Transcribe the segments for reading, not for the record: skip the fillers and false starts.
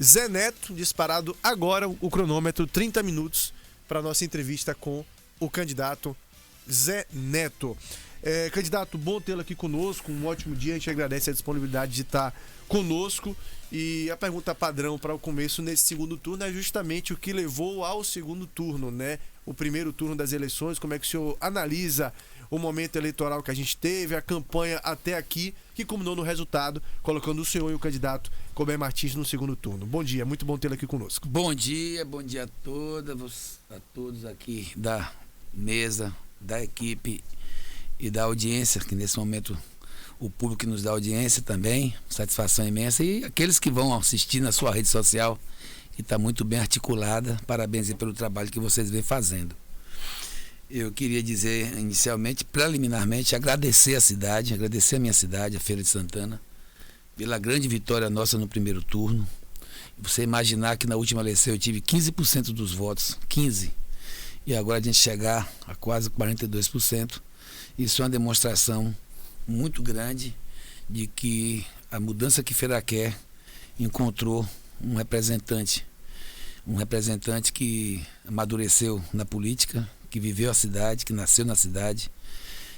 Zé Neto, disparado agora o cronômetro, 30 minutos para a nossa entrevista com o candidato Zé Neto. Candidato, bom tê-lo aqui conosco, um ótimo dia, a gente agradece a disponibilidade de estar conosco. E a pergunta padrão para o começo nesse segundo turno é justamente o que levou ao segundo turno, né? O primeiro turno das eleições, como é que o senhor analisa o momento eleitoral que a gente teve, a campanha até aqui, que culminou no resultado, colocando o senhor e o candidato Cober Martins no segundo turno. Bom dia, muito bom tê-lo aqui conosco. Bom dia a todos aqui da mesa, da equipe e da audiência, que nesse momento o público que nos dá audiência também, satisfação imensa, e aqueles que vão assistir na sua rede social, que está muito bem articulada, parabéns pelo trabalho que vocês vêm fazendo. Eu queria dizer inicialmente, preliminarmente, agradecer a minha cidade, a Feira de Santana, pela grande vitória nossa no primeiro turno. Você imaginar que na última eleição eu tive 15% dos votos, 15%, e agora a gente chegar a quase 42%, isso é uma demonstração muito grande de que a mudança que Feira quer encontrou um representante que amadureceu na política, que viveu a cidade, que nasceu na cidade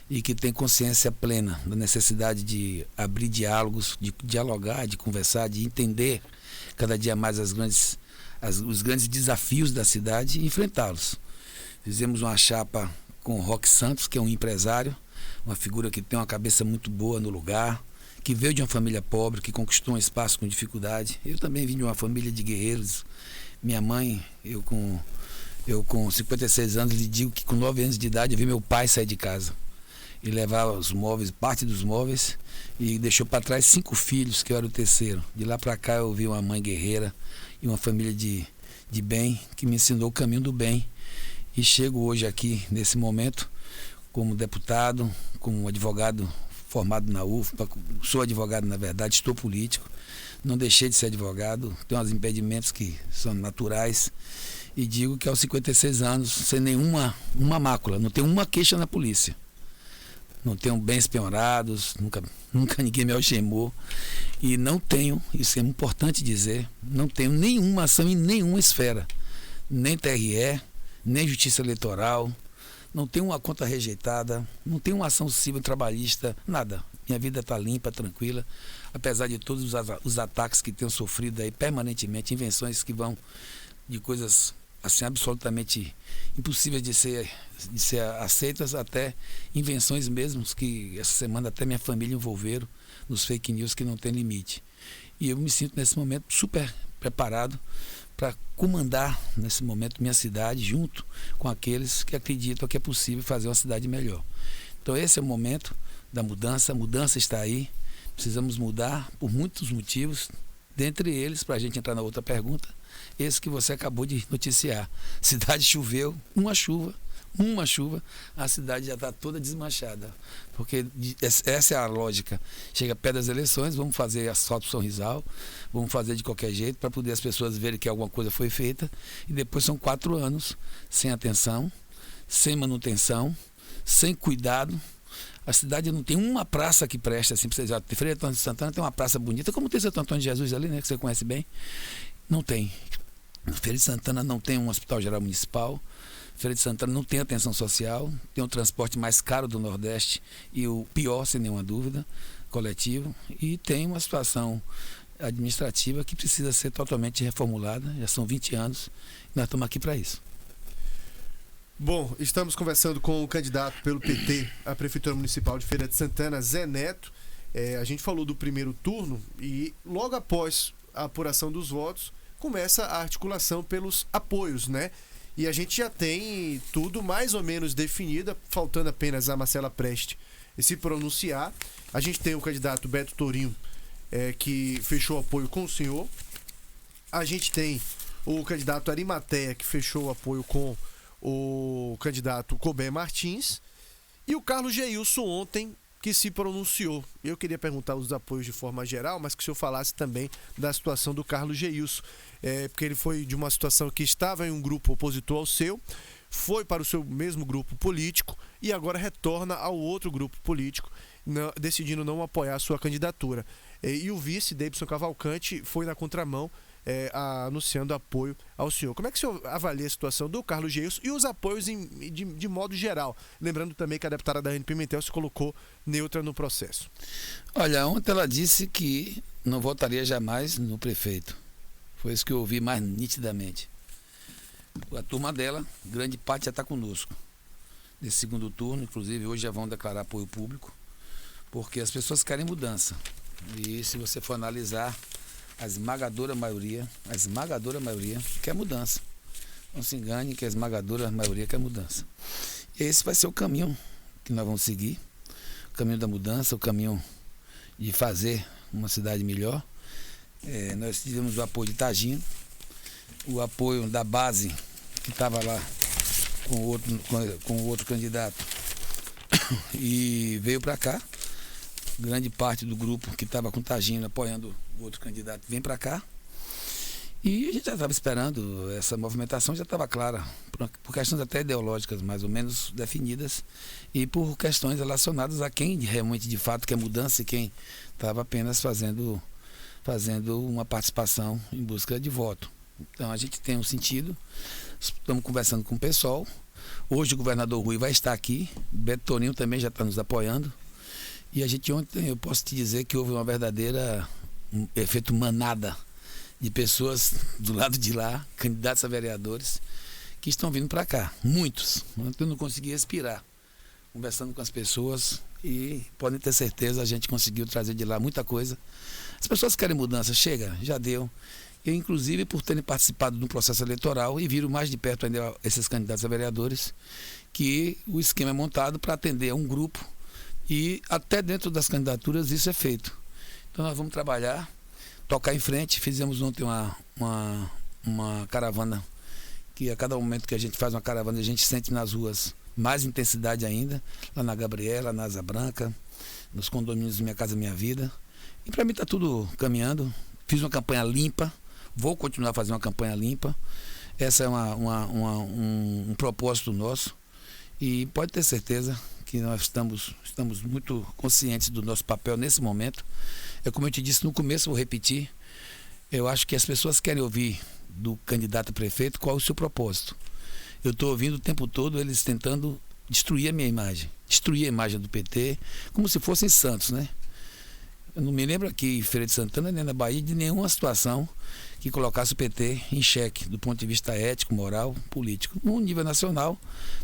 e que tem consciência plena da necessidade de abrir diálogos, de dialogar, de conversar, de entender cada dia mais os grandes desafios da cidade e enfrentá-los. Fizemos uma chapa com o Roque Santos, que é um empresário, uma figura que tem uma cabeça muito boa no lugar, que veio de uma família pobre, que conquistou um espaço com dificuldade. Eu também vim de uma família de guerreiros. Minha mãe, eu com 56 anos, lhe digo que com 9 anos de idade eu vi meu pai sair de casa e levar os móveis, parte dos móveis, e deixou para trás 5 filhos, que eu era o terceiro. De lá para cá eu vi uma mãe guerreira e uma família de bem, que me ensinou o caminho do bem. E chego hoje aqui, nesse momento, como deputado, como advogado formado na UFPA, sou advogado na verdade, estou político, não deixei de ser advogado, tenho uns impedimentos que são naturais, e digo que aos 56 anos, sem nenhuma mácula, não tenho uma queixa na polícia, não tenho bens penhorados, nunca ninguém me algemou, e não tenho, isso é importante dizer, não tenho nenhuma ação em nenhuma esfera, nem TRE, nem Justiça Eleitoral, não tenho uma conta rejeitada, não tenho uma ação civil trabalhista, nada. Minha vida está limpa, tranquila, apesar de todos os ataques que tenho sofrido aí permanentemente, invenções que vão de coisas assim absolutamente impossíveis de ser aceitas, até invenções mesmo que essa semana até minha família envolveram nos fake news que não tem limite. E eu me sinto nesse momento super preparado para comandar nesse momento minha cidade junto com aqueles que acreditam que é possível fazer uma cidade melhor. Então esse é o momento da mudança, a mudança está aí, precisamos mudar por muitos motivos, dentre eles, para a gente entrar na outra pergunta, esse que você acabou de noticiar. Cidade choveu, uma chuva, a cidade já está toda desmanchada, porque essa é a lógica. Chega perto das eleições, vamos fazer asfalto Sorrisal, vamos fazer de qualquer jeito para poder as pessoas verem que alguma coisa foi feita, e depois são 4 anos sem atenção, sem manutenção, sem cuidado. A cidade não tem uma praça que presta assim, para vocês. Feira de Santana tem uma praça bonita, como tem Santo Antônio de Jesus ali, né, que você conhece bem. Não tem. Feira de Santana não tem um hospital geral municipal. Feira de Santana não tem atenção social, tem o transporte mais caro do Nordeste e o pior, sem nenhuma dúvida, coletivo, e tem uma situação administrativa que precisa ser totalmente reformulada. Já são 20 anos e nós estamos aqui para isso. Bom, estamos conversando com o candidato pelo PT à Prefeitura Municipal de Feira de Santana, Zé Neto. A gente falou do primeiro turno e logo após a apuração dos votos começa a articulação pelos apoios, né? E a gente já tem tudo mais ou menos definido, faltando apenas a Marcela Preste se pronunciar. A gente tem o candidato Beto Torinho, que fechou apoio com o senhor. A gente tem o candidato Arimateia, que fechou o apoio com o candidato Cober Martins. E o Carlos Geilson ontem, que se pronunciou. Eu queria perguntar os apoios de forma geral, mas que o senhor falasse também da situação do Carlos Geilson, porque ele foi de uma situação que estava em um grupo opositor ao seu, foi para o seu mesmo grupo político e agora retorna ao outro grupo político, decidindo não apoiar a sua candidatura. E o vice, Deibson Cavalcante, foi na contramão, anunciando apoio ao senhor. Como é que o senhor avalia a situação do Carlos Geilson e os apoios de modo geral? Lembrando também que a deputada Daiane Pimentel se colocou neutra no processo. Olha, ontem ela disse que não votaria jamais no prefeito. Foi isso que eu ouvi mais nitidamente. A turma dela, grande parte já está conosco. Nesse segundo turno, inclusive hoje já vão declarar apoio público, porque as pessoas querem mudança. E se você for analisar, a esmagadora maioria quer mudança. Não se engane que a esmagadora maioria quer mudança. Esse vai ser o caminho que nós vamos seguir, o caminho da mudança, o caminho de fazer uma cidade melhor. Nós tivemos o apoio de Tagino, o apoio da base que estava lá com o outro candidato e veio para cá. Grande parte do grupo que estava com Tagino apoiando o outro candidato vem para cá. E a gente já estava esperando, essa movimentação já estava clara, por questões até ideológicas mais ou menos definidas e por questões relacionadas a quem realmente de fato quer mudança e quem estava apenas fazendo uma participação em busca de voto. Então a gente tem um sentido, estamos conversando com o pessoal. Hoje o governador Rui vai estar aqui, Beto Toninho também já está nos apoiando. E a gente ontem, eu posso te dizer que houve uma verdadeira efeito manada de pessoas do lado de lá, candidatos a vereadores, que estão vindo para cá, muitos. Eu não consegui respirar, conversando com as pessoas e podem ter certeza, a gente conseguiu trazer de lá muita coisa. As pessoas querem mudança, chega, já deu. Eu, inclusive, por terem participado do processo eleitoral e viram mais de perto ainda esses candidatos a vereadores, que o esquema é montado para atender a um grupo e até dentro das candidaturas isso é feito. Então nós vamos trabalhar, tocar em frente. Fizemos ontem uma caravana, que a cada momento que a gente faz uma caravana a gente sente nas ruas mais intensidade ainda, lá na Gabriela, na Asa Branca, nos condomínios Minha Casa Minha Vida. E para mim está tudo caminhando. Fiz uma campanha limpa, vou continuar a fazer uma campanha limpa. Essa é um propósito nosso e pode ter certeza que nós estamos muito conscientes do nosso papel nesse momento. É como eu te disse no começo, vou repetir, eu acho que as pessoas querem ouvir do candidato a prefeito qual é o seu propósito. Eu estou ouvindo o tempo todo eles tentando destruir a minha imagem, destruir a imagem do PT, como se fossem santos, né? Eu não me lembro aqui em Feira de Santana, nem na Bahia, de nenhuma situação que colocasse o PT em xeque, do ponto de vista ético, moral, político. No nível nacional,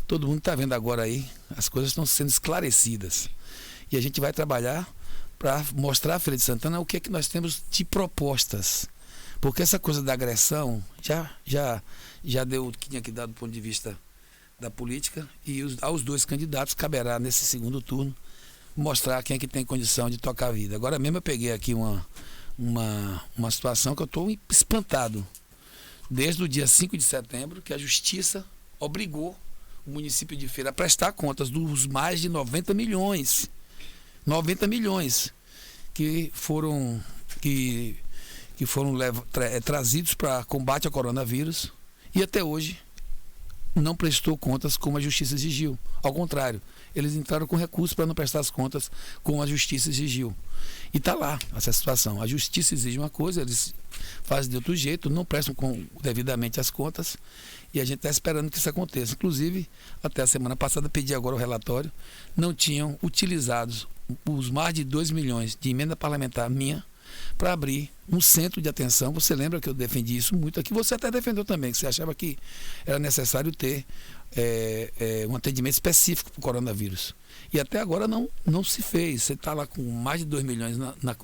todo mundo está vendo agora aí, as coisas estão sendo esclarecidas. E a gente vai trabalhar para mostrar à Feira de Santana o que é que nós temos de propostas. Porque essa coisa da agressão já deu o que tinha que dar do ponto de vista da política, e aos dois candidatos caberá nesse segundo turno mostrar quem é que tem condição de tocar a vida. Agora mesmo eu peguei aqui uma situação que eu estou espantado. Desde o dia 5 de setembro, que a Justiça obrigou o município de Feira a prestar contas dos mais de 90 milhões. 90 milhões que foram trazidos para combate ao coronavírus e até hoje não prestou contas como a Justiça exigiu. Ao contrário, eles entraram com recurso para não prestar as contas como a Justiça exigiu. E está lá essa situação. A Justiça exige uma coisa, eles fazem de outro jeito, não prestam devidamente as contas e a gente está esperando que isso aconteça. Inclusive, até a semana passada, pedi agora o relatório, não tinham utilizado os mais de 2 milhões de emenda parlamentar minha para abrir um centro de atenção. Você lembra que eu defendi isso muito aqui? Você até defendeu também, que você achava que era necessário ter um atendimento específico para o coronavírus. E até agora não se fez. Você está lá com mais de 2 milhões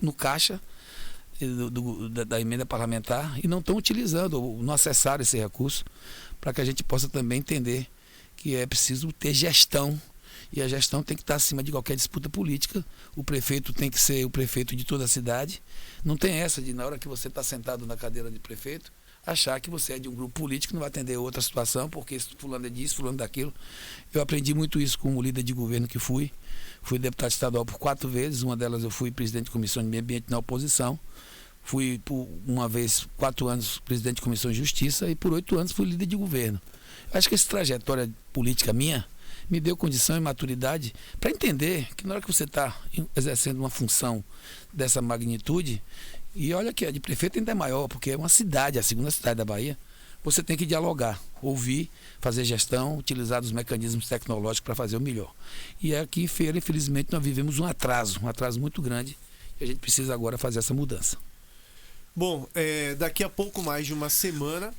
no caixa da emenda parlamentar e não estão utilizando, ou não acessaram esse recurso, para que a gente possa também entender que é preciso ter gestão. E a gestão tem que estar acima de qualquer disputa política. O prefeito tem que ser o prefeito de toda a cidade. Não tem essa de, na hora que você está sentado na cadeira de prefeito, achar que você é de um grupo político, não vai atender outra situação, porque fulano é disso, fulano daquilo. Eu aprendi muito isso como líder de governo que fui. Fui deputado estadual por 4 vezes, uma delas eu fui presidente de comissão de meio ambiente na oposição. Fui, por uma vez, 4 anos, presidente de comissão de justiça e por 8 anos fui líder de governo. Acho que essa trajetória política minha me deu condição e maturidade para entender que na hora que você está exercendo uma função dessa magnitude, E olha que a de prefeito ainda é maior, porque é uma cidade, a segunda cidade da Bahia. Você tem que dialogar, ouvir, fazer gestão, utilizar os mecanismos tecnológicos para fazer o melhor. E aqui em Feira, infelizmente, nós vivemos um atraso muito grande, e a gente precisa agora fazer essa mudança. Bom, daqui a pouco mais de uma semana,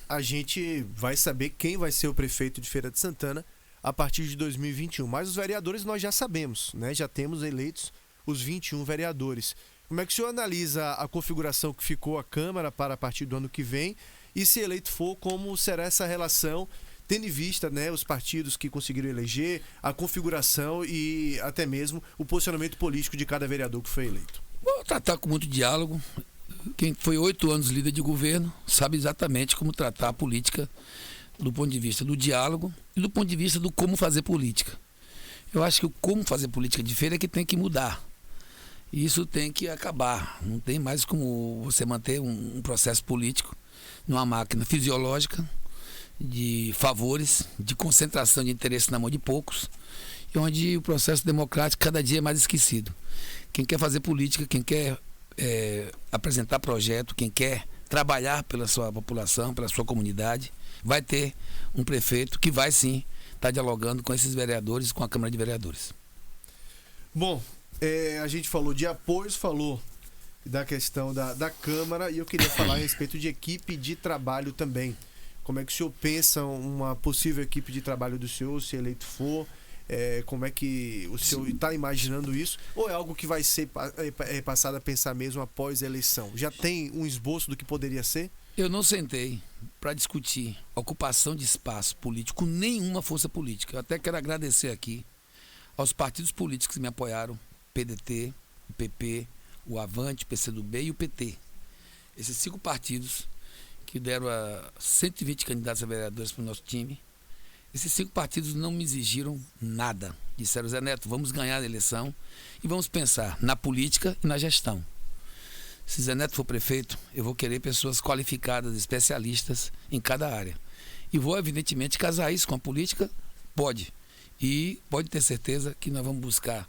a gente vai saber quem vai ser o prefeito de Feira de Santana a partir de 2021. Mas os vereadores nós já sabemos, né? Já temos eleitos os 21 vereadores. Como é que o senhor analisa a configuração que ficou a Câmara para a partir do ano que vem? E se eleito for, como será essa relação, tendo em vista, né, os partidos que conseguiram eleger, a configuração e até mesmo o posicionamento político de cada vereador que foi eleito? Vou tratar com muito diálogo. Quem foi 8 anos líder de governo sabe exatamente como tratar a política do ponto de vista do diálogo e do ponto de vista do como fazer política. Eu acho que o como fazer política de Feira é que tem que mudar. E isso tem que acabar. Não tem mais como você manter um processo político numa máquina fisiológica de favores, de concentração de interesse na mão de poucos, e onde o processo democrático cada dia é mais esquecido. Quem quer fazer política, quem quer apresentar projeto, quem quer trabalhar pela sua população, pela sua comunidade, vai ter um prefeito que vai sim estar dialogando com esses vereadores, com a Câmara de Vereadores. Bom, a gente falou de apoios, falou da questão da Câmara, e eu queria falar a respeito de equipe de trabalho também. Como é que o senhor pensa uma possível equipe de trabalho do senhor, se eleito for? Como é que o senhor está imaginando isso? Ou é algo que vai ser passado a pensar mesmo após a eleição? Já tem um esboço do que poderia ser? Eu não sentei para discutir ocupação de espaço político com nenhuma força política. Eu até quero agradecer aqui aos partidos políticos que me apoiaram, PDT, o PP, o Avante, o PCdoB e o PT. Esses 5 partidos que deram a 120 candidatos a vereadores para o nosso time, esses 5 partidos não me exigiram nada. Disseram: Zé Neto, vamos ganhar a eleição e vamos pensar na política e na gestão. Se Zé Neto for prefeito, eu vou querer pessoas qualificadas, especialistas em cada área. E vou, evidentemente, casar isso com a política? Pode. E pode ter certeza que nós vamos buscar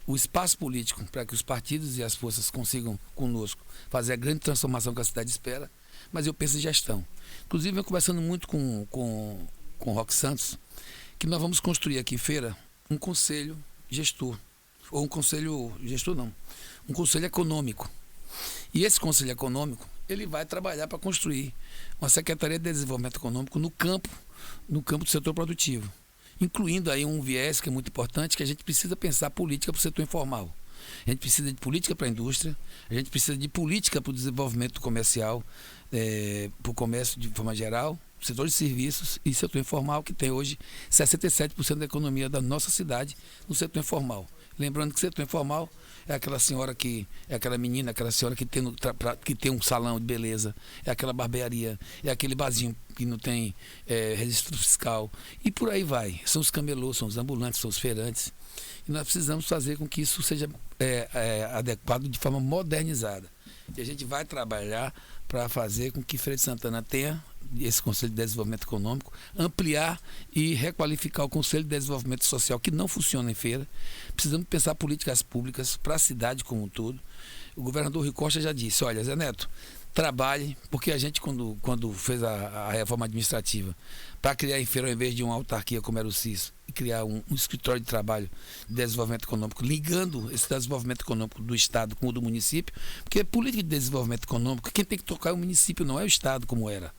o espaço político para que os partidos e as forças consigam conosco fazer a grande transformação que a cidade espera, mas eu penso em gestão. Inclusive, eu conversando muito com o Roque Santos, que nós vamos construir aqui em Feira um conselho gestor, ou um conselho gestor não, um conselho econômico. E esse conselho econômico, ele vai trabalhar para construir uma Secretaria de Desenvolvimento Econômico no campo do setor produtivo, incluindo aí um viés que é muito importante, que a gente precisa pensar política para o setor informal. A gente precisa de política para a indústria, a gente precisa de política para o desenvolvimento comercial, para o comércio de forma geral, setor de serviços e setor informal, que tem hoje 67% da economia da nossa cidade no setor informal. Lembrando que o setor informal é aquela senhora aquela menina, aquela senhora que tem um salão de beleza, é aquela barbearia, é aquele barzinho que não tem registro fiscal, e por aí vai. São os camelôs, são os ambulantes, são os feirantes. E nós precisamos fazer com que isso seja adequado de forma modernizada. E a gente vai trabalhar para fazer com que Feira de Santana tenha esse Conselho de Desenvolvimento Econômico, ampliar e requalificar o Conselho de Desenvolvimento Social, que não funciona em Feira. Precisamos pensar políticas públicas para a cidade como um todo. O governador Rui Costa já disse: olha, Zé Neto, trabalhe, porque a gente, quando fez a reforma administrativa, para criar em Feira, ao invés de uma autarquia como era o CIS, e criar um escritório de trabalho de desenvolvimento econômico, ligando esse desenvolvimento econômico do Estado com o do município, porque política de desenvolvimento econômico, quem tem que tocar é o município, não é o Estado como era.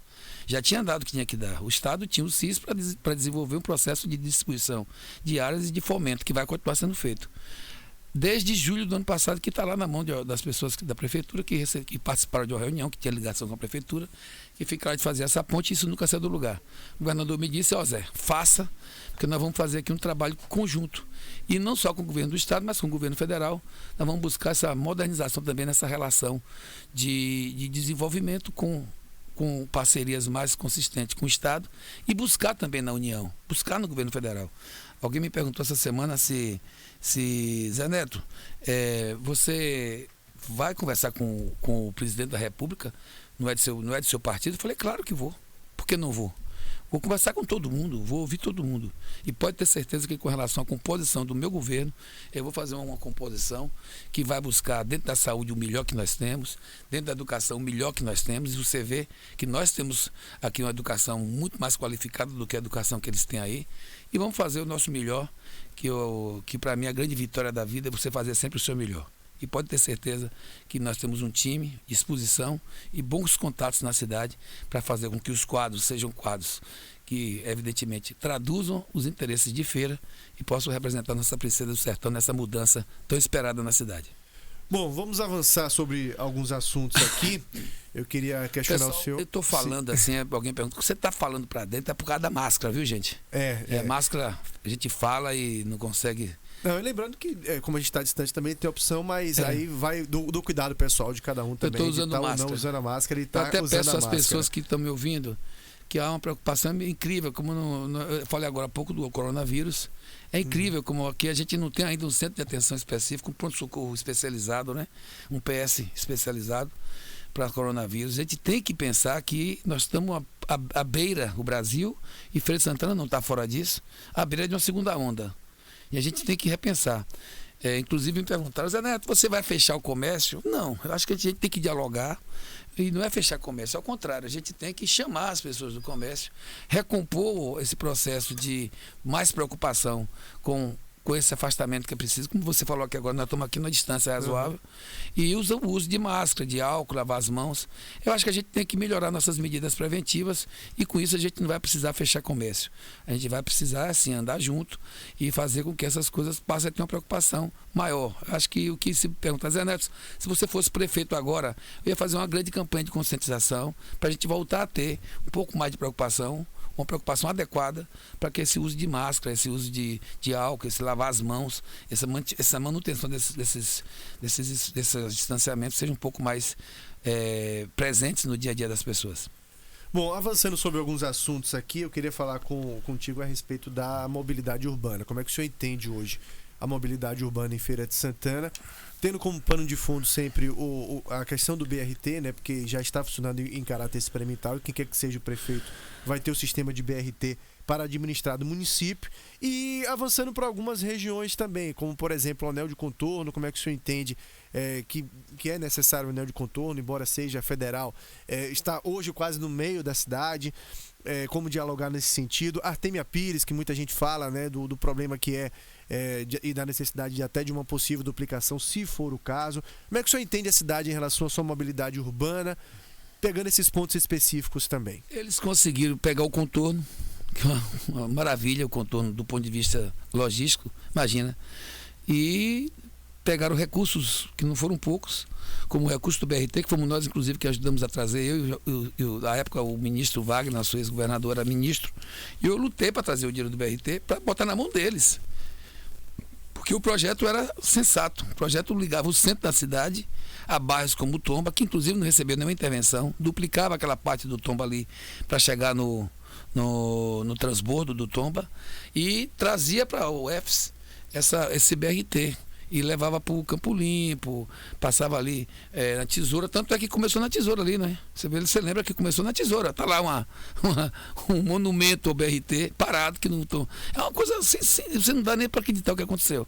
Já tinha dado o que tinha que dar. O Estado tinha o CIS para desenvolver um processo de distribuição de áreas e de fomento, que vai continuar sendo feito. Desde julho do ano passado, que está lá na mão das pessoas da Prefeitura, que participaram de uma reunião, que tinha ligação com a Prefeitura, que ficaram de fazer essa ponte, e isso nunca saiu do lugar. O governador me disse: ó Zé, faça, porque nós vamos fazer aqui um trabalho conjunto. E não só com o governo do Estado, mas com o governo federal. Nós vamos buscar essa modernização também nessa relação de desenvolvimento com parcerias mais consistentes com o Estado, e buscar também na União, buscar no governo federal. Alguém me perguntou essa semana se Zé Neto, você vai conversar com o presidente da República? Não é do seu partido? Eu falei: claro que vou. Por que não vou? Vou conversar com todo mundo, vou ouvir todo mundo. E pode ter certeza que com relação à composição do meu governo, eu vou fazer uma composição que vai buscar dentro da saúde o melhor que nós temos, dentro da educação o melhor que nós temos, e você vê que nós temos aqui uma educação muito mais qualificada do que a educação que eles têm aí, e vamos fazer o nosso melhor, que para mim a grande vitória da vida é você fazer sempre o seu melhor. E pode ter certeza que nós temos um time, disposição e bons contatos na cidade para fazer com que os quadros sejam quadros que, evidentemente, traduzam os interesses de feira e possam representar nossa Princesa do Sertão nessa mudança tão esperada na cidade. Bom, vamos avançar sobre alguns assuntos aqui. Eu queria questionar o senhor. Eu estou falando assim, alguém pergunta, o que você está falando para dentro é por causa da máscara, viu, gente? Máscara, a gente fala e não consegue... Não, lembrando que, como a gente está distante, também tem opção, mas aí vai do cuidado pessoal de cada um também. Eu estou usando máscara. Não usando a máscara e tá usando a máscara. Eu até peço às pessoas que estão me ouvindo que há uma preocupação incrível, como eu falei agora há pouco do coronavírus. É incrível como aqui a gente não tem ainda um centro de atenção específico, um pronto-socorro especializado, né? Um PS especializado para coronavírus. A gente tem que pensar que nós estamos à beira, o Brasil, e Feira de Santana não está fora disso, à beira de uma segunda onda. E a gente tem que repensar. Inclusive me perguntaram, Zé Neto, você vai fechar o comércio? Não, eu acho que a gente tem que dialogar. E não é fechar comércio, ao contrário, a gente tem que chamar as pessoas do comércio, recompor esse processo de mais preocupação com esse afastamento que é preciso. Como você falou aqui agora, nós estamos aqui numa distância razoável. E usa o uso de máscara, de álcool, lavar as mãos. Eu acho que a gente tem que melhorar nossas medidas preventivas e com isso a gente não vai precisar fechar comércio. A gente vai precisar, assim, andar junto e fazer com que essas coisas passem a ter uma preocupação maior. Eu acho que o que se pergunta, Zé Neto, se você fosse prefeito agora, eu ia fazer uma grande campanha de conscientização para a gente voltar a ter um pouco mais de preocupação, uma preocupação adequada para que esse uso de máscara, esse uso de álcool, esse lavar as mãos, essa manutenção desses distanciamentos sejam um pouco mais presentes no dia a dia das pessoas. Bom, avançando sobre alguns assuntos aqui, eu queria falar contigo a respeito da mobilidade urbana. Como é que o senhor entende hoje a mobilidade urbana em Feira de Santana, tendo como pano de fundo sempre a questão do BRT, né, porque já está funcionando em caráter experimental e quem quer que seja o prefeito vai ter o sistema de BRT para administrar do município, e avançando para algumas regiões também, como por exemplo o anel de contorno. Como é que o senhor entende que é necessário o anel de contorno, embora seja federal, está hoje quase no meio da cidade, como dialogar nesse sentido? Artemia Pires, que muita gente fala, né, do problema que e da necessidade até de uma possível duplicação, se for o caso. Como é que o senhor entende a cidade em relação à sua mobilidade urbana, pegando esses pontos específicos também? Eles conseguiram pegar o contorno, que é uma maravilha, o contorno do ponto de vista logístico, imagina, e pegaram recursos que não foram poucos, como o recurso do BRT, que fomos nós, inclusive, que ajudamos a trazer. Na época, o ministro Wagner, nosso ex-governador, era ministro, e eu lutei para trazer o dinheiro do BRT para botar na mão deles. Porque o projeto era sensato. O projeto ligava o centro da cidade a bairros como o Tomba, que inclusive não recebeu nenhuma intervenção, duplicava aquela parte do Tomba ali para chegar no transbordo do Tomba e trazia para o UFS esse BRT. E levava para o Campo Limpo, passava ali na Tesoura. Tanto é que começou na Tesoura ali, né? Você lembra que começou na Tesoura. Está lá um monumento ao BRT parado, que não tô. É uma coisa assim, você não dá nem para acreditar o que aconteceu.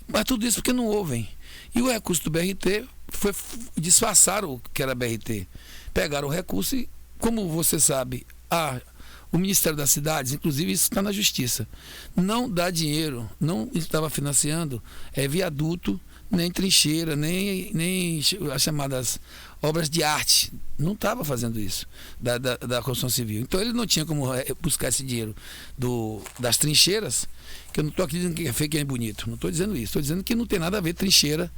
Mas tudo isso porque não ouvem. E o recurso do BRT disfarçaram o que era BRT. Pegaram o recurso e, como você sabe, o Ministério das Cidades, inclusive isso está na Justiça, não dá dinheiro, não estava financiando viaduto, nem trincheira, nem as chamadas obras de arte. Não estava fazendo isso, da construção civil. Então ele não tinha como buscar esse dinheiro das trincheiras, que eu não estou aqui dizendo que é feio, que é bonito. Não estou dizendo isso. Estou dizendo que não tem nada a ver trincheira,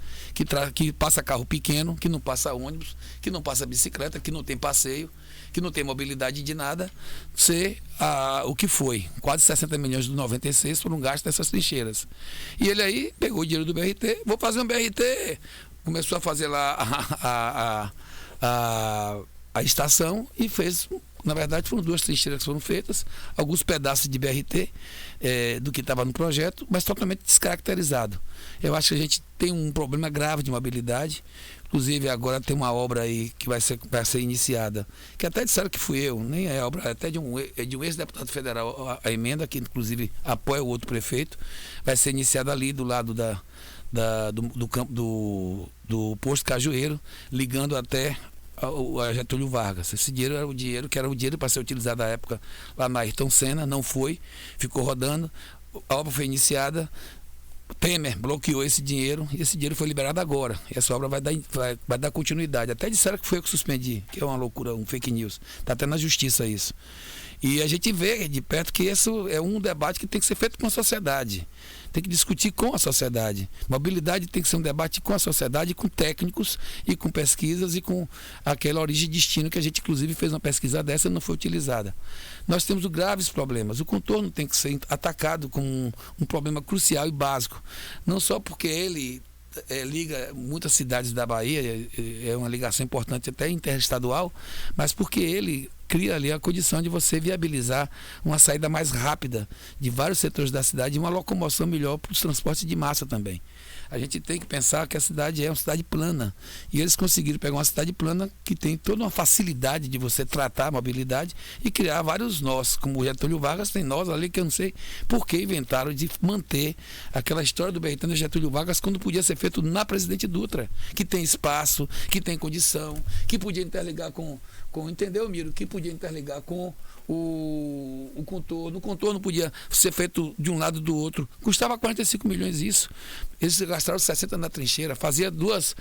que passa carro pequeno, que não passa ônibus, que não passa bicicleta, que não tem passeio, que não tem mobilidade de nada, ser o que foi. Quase 60 milhões do 96 foram gastos nessas trincheiras. E ele aí pegou o dinheiro do BRT, vou fazer um BRT. Começou a fazer lá a estação e fez Na verdade, foram 2 trincheiras que foram feitas, alguns pedaços de BRT do que estava no projeto, mas totalmente descaracterizado. Eu acho que a gente tem um problema grave de mobilidade. Inclusive, agora tem uma obra aí que vai ser iniciada, que até disseram que fui eu, nem é obra, é até de um ex-deputado federal, a emenda, que inclusive apoia o outro prefeito, vai ser iniciada ali do lado do campo do posto Cajueiro, ligando até a Getúlio Vargas. Esse dinheiro era o dinheiro para ser utilizado à época lá na Ayrton Senna, não foi, ficou rodando, a obra foi iniciada. Temer bloqueou esse dinheiro e esse dinheiro foi liberado agora. E essa obra vai dar continuidade. Até disseram que foi eu que suspendi, que é uma loucura, um fake news. Está até na justiça isso. E a gente vê de perto que isso é um debate que tem que ser feito com a sociedade. Tem que discutir com a sociedade. Mobilidade tem que ser um debate com a sociedade, com técnicos e com pesquisas e com aquela origem e destino que a gente, inclusive, fez uma pesquisa dessa e não foi utilizada. Nós temos graves problemas. O contorno tem que ser atacado como um problema crucial e básico. Não só porque ele liga muitas cidades da Bahia, é uma ligação importante até interestadual, mas porque ele cria ali a condição de você viabilizar uma saída mais rápida de vários setores da cidade e uma locomoção melhor para os transportes de massa também. A gente tem que pensar que a cidade é uma cidade plana. E eles conseguiram pegar uma cidade plana que tem toda uma facilidade de você tratar a mobilidade e criar vários nós. Como o Getúlio Vargas tem nós ali que eu não sei por que inventaram de manter aquela história do BRT no Getúlio Vargas quando podia ser feito na Presidente Dutra, que tem espaço, que tem condição, que podia interligar com entendeu, Miro? Que podia interligar com o contorno. O contorno podia ser feito de um lado do outro. Custava 45 milhões isso. Eles gastaram 60 na trincheira. Fazia duas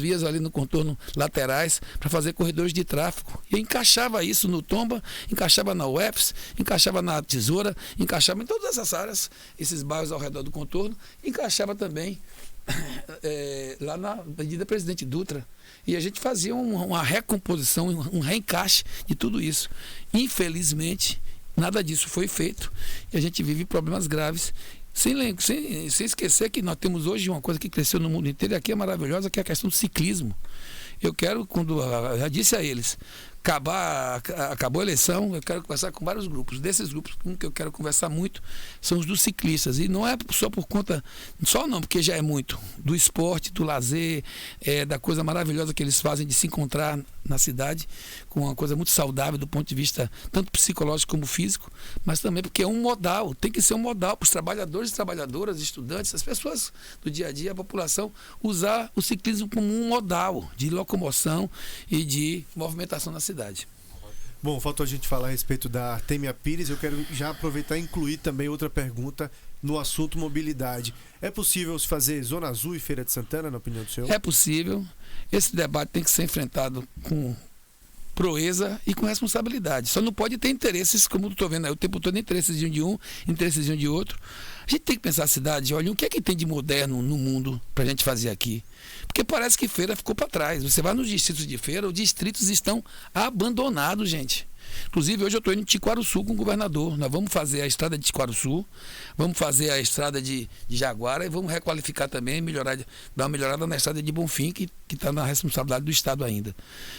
vias ali no contorno laterais para fazer corredores de tráfego. E encaixava isso no Tomba, encaixava na UFS, encaixava na Tesoura, encaixava em todas essas áreas, esses bairros ao redor do contorno, encaixava também lá na Avenida Presidente Dutra. E a gente fazia uma recomposição, um reencaixe de tudo isso. Infelizmente, nada disso foi feito e a gente vive problemas graves. Sem esquecer que nós temos hoje uma coisa que cresceu no mundo inteiro e aqui é maravilhosa, que é a questão do ciclismo. Eu quero, já disse a eles, acabou a eleição, eu quero conversar com vários grupos. Desses grupos, um que eu quero conversar muito são os dos ciclistas. E não é só por conta, só não, porque já é muito, do esporte, do lazer, da coisa maravilhosa que eles fazem de se encontrar na cidade, com uma coisa muito saudável do ponto de vista tanto psicológico como físico, mas também porque é um modal, tem que ser um modal para os trabalhadores e trabalhadoras, estudantes, as pessoas do dia a dia, a população, usar o ciclismo como um modal de locomoção e de movimentação na cidade. Bom, faltou a gente falar a respeito da Artemia Pires. Eu quero já aproveitar e incluir também outra pergunta no assunto mobilidade. É possível se fazer Zona Azul e Feira de Santana, na opinião do senhor? É possível. Esse debate tem que ser enfrentado com proeza e com responsabilidade. Só não pode ter interesses, como eu estou vendo aí o tempo todo, interesses de um, interesses de outro. A gente tem que pensar a cidade, olha, o que é que tem de moderno no mundo para a gente fazer aqui? Porque parece que feira ficou para trás. Você vai nos distritos de feira, os distritos estão abandonados, gente. Inclusive, hoje eu estou indo em Tiquaruçu com o governador. Nós vamos fazer a estrada de Tiquaruçu, vamos fazer a estrada de Jaguara e vamos requalificar também, dar uma melhorada na estrada de Bonfim, que está na responsabilidade do Estado ainda.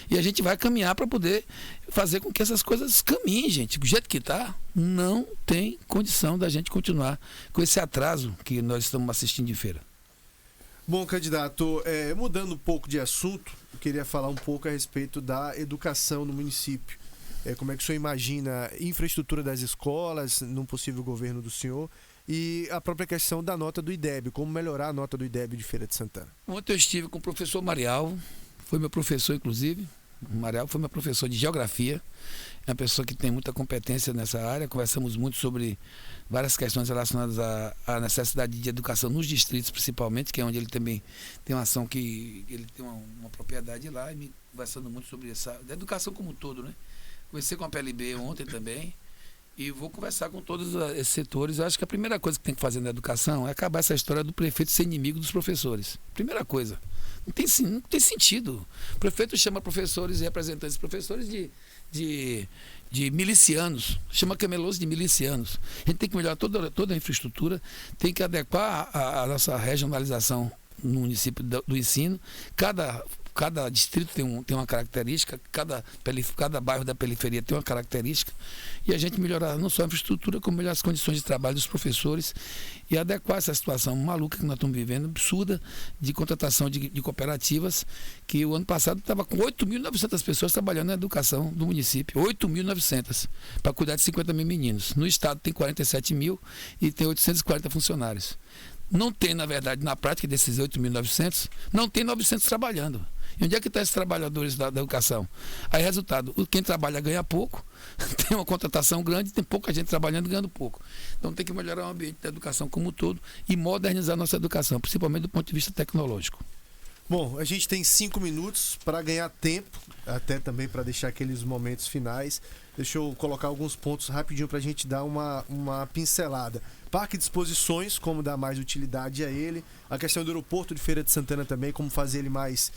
E a gente vai caminhar para poder fazer com que essas coisas caminhem, gente. Do jeito que está, não tem condição da gente continuar com esse atraso que nós estamos assistindo em feira. Bom, candidato, mudando um pouco de assunto, eu queria falar um pouco a respeito da educação no município. Como é que o senhor imagina a infraestrutura das escolas num possível governo do senhor e a própria questão da nota do IDEB, como melhorar a nota do IDEB de Feira de Santana? Ontem eu estive com o professor Marial, foi meu professor inclusive, o Marial foi meu professor de geografia, é uma pessoa que tem muita competência nessa área, conversamos muito sobre várias questões relacionadas à necessidade de educação nos distritos principalmente, que é onde ele também tem uma ação que ele tem uma propriedade lá, e me conversando muito sobre da educação como um todo, né? Conversei com a PLB ontem também e vou conversar com todos esses setores. Eu acho que a primeira coisa que tem que fazer na educação é acabar essa história do prefeito ser inimigo dos professores. Primeira coisa. Não tem sentido. O prefeito chama professores e representantes de professores de milicianos, chama camelôs de milicianos. A gente tem que melhorar toda a infraestrutura, tem que adequar a nossa regionalização no município do ensino. Cada cada distrito tem uma característica, cada bairro da periferia tem uma característica, e a gente melhorar não só a infraestrutura, como melhorar as condições de trabalho dos professores e adequar essa situação maluca que nós estamos vivendo, absurda, de contratação de cooperativas, que o ano passado estava com 8.900 pessoas trabalhando na educação do município, 8.900, para cuidar de 50 mil meninos. No estado tem 47 mil e tem 840 funcionários. Não tem, na verdade, na prática desses 8.900, não tem 900 trabalhando. E onde é que estão esses trabalhadores da educação? Aí, resultado, quem trabalha ganha pouco, tem uma contratação grande, tem pouca gente trabalhando e ganhando pouco. Então tem que melhorar o ambiente da educação como um todo e modernizar a nossa educação, principalmente do ponto de vista tecnológico. Bom, a gente tem 5 minutos para ganhar tempo, até também para deixar aqueles momentos finais. Deixa eu colocar alguns pontos rapidinho para a gente dar uma pincelada. Parque de exposições, como dar mais utilidade a ele. A questão do aeroporto de Feira de Santana também, como fazer ele mais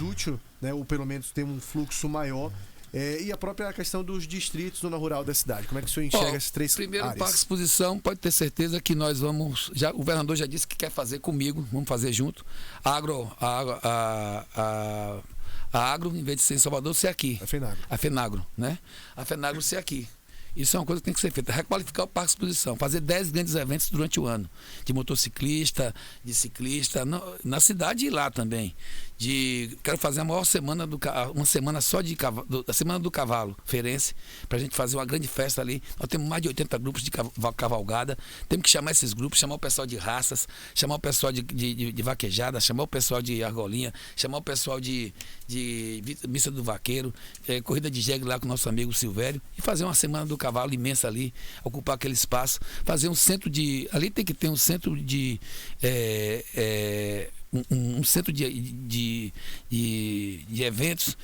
útil, né? Ou pelo menos ter um fluxo maior. E a própria questão dos distritos zona rural da cidade. Como é que o senhor enxerga essas três primeiro, áreas? Parque de exposição, pode ter certeza que nós vamos... o governador já disse que quer fazer comigo, vamos fazer junto. A Agro, em vez de ser em Salvador, ser aqui. A FENAGRO, né? A FENAGRO ser aqui. Isso é uma coisa que tem que ser feita. Requalificar o Parque de Exposição. Fazer 10 grandes eventos durante o ano. De motociclista, de ciclista, na cidade e lá também. Quero fazer a maior semana uma semana só da Semana do Cavalo Feirense, para a gente fazer uma grande festa ali. Nós temos mais de 80 grupos de cavalgada. Temos que chamar esses grupos, chamar o pessoal de raças, chamar o pessoal de vaquejada, chamar o pessoal de argolinha, chamar o pessoal de missa do vaqueiro, corrida de jegue lá com o nosso amigo Silvério, e fazer uma Semana do Cavalo imensa ali, ocupar aquele espaço, fazer um centro ali tem que ter um centro de um centro de eventos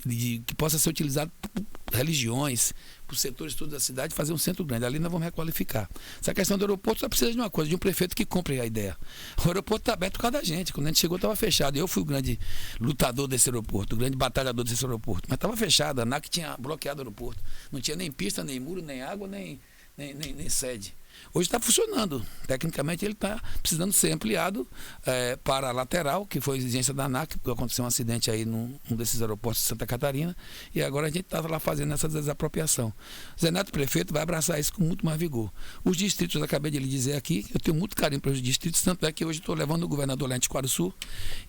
que possa ser utilizado por religiões, por setores todos da cidade, fazer um centro grande. Ali nós vamos requalificar. Essa questão do aeroporto só precisa de uma coisa, de um prefeito que compre a ideia. O aeroporto está aberto por causa da gente. Quando a gente chegou, estava fechado. Eu fui o grande lutador desse aeroporto, o grande batalhador desse aeroporto. Mas estava fechado. A ANAC tinha bloqueado o aeroporto. Não tinha nem pista, nem muro, nem água, nem sede. Hoje está funcionando. Tecnicamente ele está precisando ser ampliado para a lateral, que foi a exigência da ANAC, porque aconteceu um acidente aí num desses aeroportos de Santa Catarina, e agora a gente está lá fazendo essa desapropriação. O Zé Neto, prefeito, vai abraçar isso com muito mais vigor. Os distritos, eu acabei de lhe dizer aqui, eu tenho muito carinho para os distritos, tanto é que hoje estou levando o governador lá em Tiquara do Sul,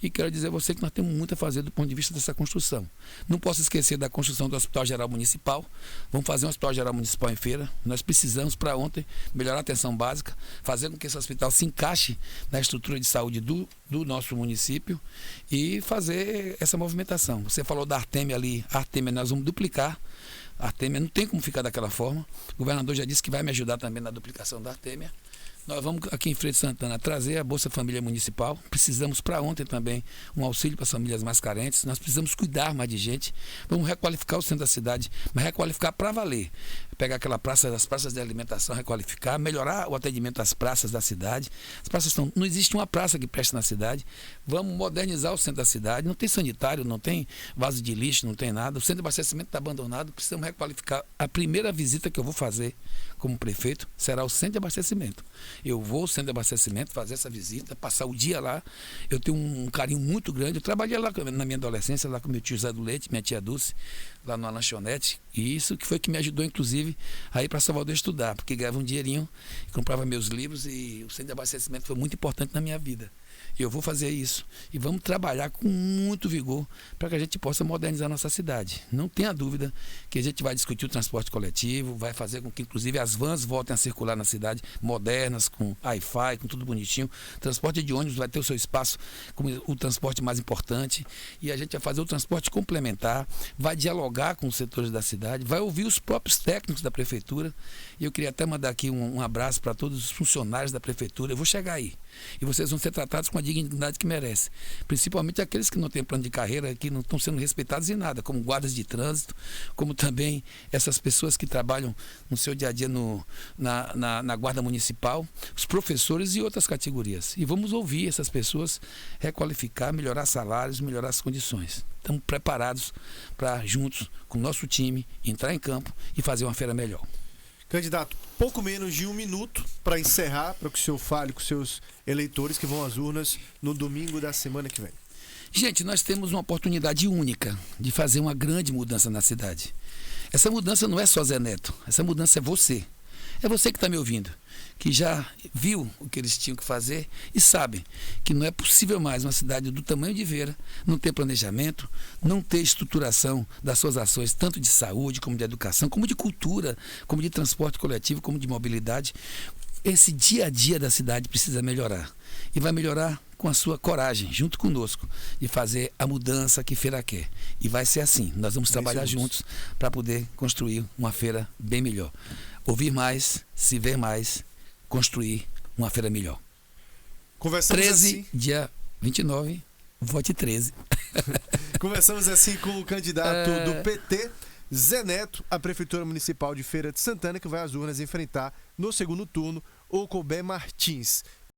e quero dizer a você que nós temos muito a fazer do ponto de vista dessa construção. Não posso esquecer da construção do Hospital Geral Municipal. Vamos fazer um Hospital Geral Municipal em Feira. Nós precisamos, para ontem, melhorar a atenção básica, fazer com que esse hospital se encaixe na estrutura de saúde do nosso município e fazer essa movimentação. Você falou da Artêmia ali, a Artêmia nós vamos duplicar. A Artêmia não tem como ficar daquela forma. O governador já disse que vai me ajudar também na duplicação da Artêmia. Nós vamos aqui em Feira de Santana trazer a Bolsa Família Municipal. Precisamos para ontem também um auxílio para as famílias mais carentes. Nós precisamos cuidar mais de gente. Vamos requalificar o centro da cidade, mas requalificar para valer. Pegar as praças de alimentação, requalificar, melhorar o atendimento das praças da cidade. As praças não existe uma praça que preste na cidade. Vamos modernizar o centro da cidade. Não tem sanitário, não tem vaso de lixo, não tem nada. O centro de abastecimento está abandonado. Precisamos requalificar. A primeira visita que eu vou fazer como prefeito será o centro de abastecimento. Eu vou ao centro de abastecimento, fazer essa visita, passar o dia lá. Eu tenho um carinho muito grande. Eu trabalhei lá na minha adolescência, lá com meu tio Zé do Leite, minha tia Dulce, lá numa lanchonete. E isso que foi que me ajudou, inclusive, a ir para Salvador estudar, porque ganhava um dinheirinho, comprava meus livros, e o centro de abastecimento foi muito importante na minha vida. Eu vou fazer isso. E vamos trabalhar com muito vigor para que a gente possa modernizar a nossa cidade. Não tenha dúvida que a gente vai discutir o transporte coletivo, vai fazer com que, inclusive, as vans voltem a circular na cidade, modernas, com Wi-Fi, com tudo bonitinho. O transporte de ônibus vai ter o seu espaço como o transporte mais importante. E a gente vai fazer o transporte complementar, vai dialogar com os setores da cidade, vai ouvir os próprios técnicos da prefeitura. E eu queria até mandar aqui um abraço para todos os funcionários da prefeitura. Eu vou chegar aí. E vocês vão ser tratados com a dignidade que merecem. Principalmente aqueles que não têm plano de carreira, que não estão sendo respeitados em nada, como guardas de trânsito, como também essas pessoas que trabalham no seu dia a dia na guarda municipal, os professores e outras categorias. E vamos ouvir essas pessoas, requalificar, melhorar salários, melhorar as condições. Estamos preparados para, juntos com o nosso time, entrar em campo e fazer uma feira melhor. Candidato, pouco menos de 1 minuto para encerrar, para que o senhor fale com seus eleitores que vão às urnas no domingo da semana que vem. Gente, nós temos uma oportunidade única de fazer uma grande mudança na cidade. Essa mudança não é só Zé Neto, essa mudança é você. É você que está me ouvindo, que já viu o que eles tinham que fazer e sabe que não é possível mais uma cidade do tamanho de Vera não ter planejamento, não ter estruturação das suas ações, tanto de saúde, como de educação, como de cultura, como de transporte coletivo, como de mobilidade. Esse dia a dia da cidade precisa melhorar. E vai melhorar com a sua coragem, junto conosco, de fazer a mudança que Feira quer. E vai ser assim. Nós vamos trabalhar juntos para poder construir uma feira bem melhor. Ouvir mais, se ver mais, construir uma feira melhor. Conversamos 13, assim. dia 29, vote 13. Conversamos assim com o candidato do PT, Zé Neto, à Prefeitura Municipal de Feira de Santana, que vai às urnas enfrentar no segundo turno o Colbert Martins.